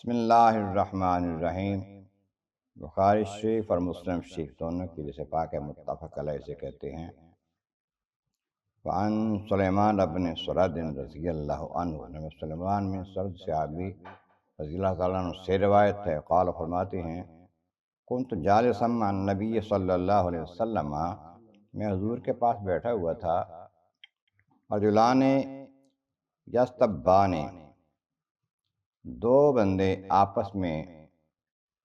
بسم اللہ الرحمن الرحیم۔ بخاری شریف اور مسلم شریف دونوں کی جسے پاک متفق علیہ سے کہتے ہیں، وعن سلیمان بن سرد رضی اللہ عنہ، نبی سلیمان بن سرد صحابی رضی اللہ تعالیٰ عنہ سے روایت ہے، قال فرماتے ہیں، کنت جالسا مع النبی صلی اللہ علیہ وسلم، میں حضور کے پاس بیٹھا ہوا تھا، رجلان یستبان، دو بندے آپس میں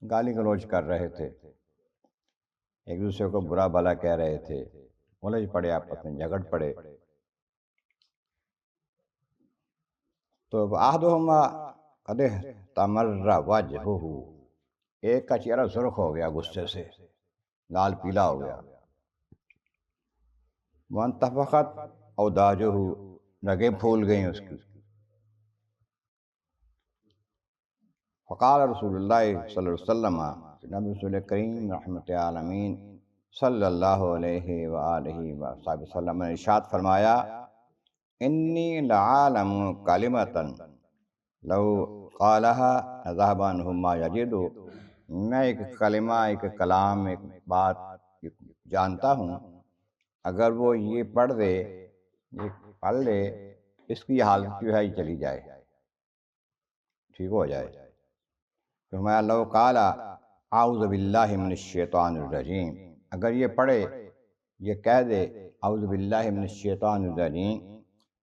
گالی گلوچ کر رہے تھے، ایک دوسرے کو برا بھلا کہہ رہے تھے، الجھ پڑے، آپس میں جھگڑ پڑے۔ تو احدہما قد احتمر وجہہ، ایک کا چہرہ سرخ ہو گیا، غصے سے لال پیلا ہو گیا، وانتفخت اوداجہ، رگیں پھول گئیں اس کی۔ فقال رسول اللہ صلی اللہ علیہ وسلم، نبی رسول کریم رحمت عالمین صلی اللہ علیہ وآلہ وسلم نے ارشاد فرمایا، انی لعالم کلمۃ لو قالها لذهب عنه ما یجد، میں ایک کلمہ، ایک کلام، ایک بات جانتا ہوں، اگر وہ یہ پڑھ دے، یہ پڑھ لے، اس کی حالت جو ہے یہ چلی جائے، ٹھیک ہو جائے۔ فرمایا لو قال اعوذ باللہ من الشیطان الرجیم، اگر یہ پڑھے، یہ کہہ دے اعوذ باللہ من الشیطان الرجیم،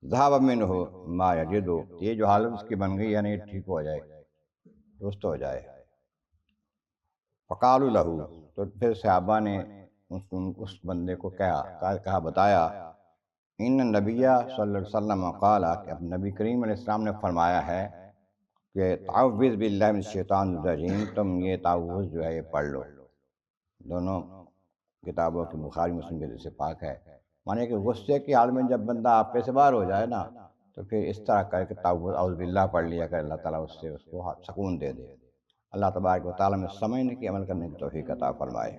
ذهب منہ ما یجد، یہ جو حالت اس کی بن گئی ہے نا، یہ ٹھیک ہو جائے، درست ہو جائے۔ فقالوا لہ، تو پھر صحابہ نے اس بندے کو کہا، بتایا، ان نبی صلی اللہ علیہ وسلم قال، کہ اب نبی کریم علیہ السلام نے فرمایا ہے کہ تعوذ باللہ من الشیطان الرجیم، تم یہ تعوذ جو ہے یہ پڑھ لو۔ دونوں کتابوں کی بخاری مسلم کے جیسے پاک ہے، مانے کہ غصے کی حال میں جب بندہ آپ سے باہر ہو جائے نا، تو پھر اس طرح کر کے تعوذ اعوذ باللہ پڑھ لیا کر، اللہ تعالیٰ اس سے اس کو سکون دے دے۔ اللہ تبارک و تعالیٰ میں سمجھنے کی، عمل کرنے کی توفیق عطا فرمائے۔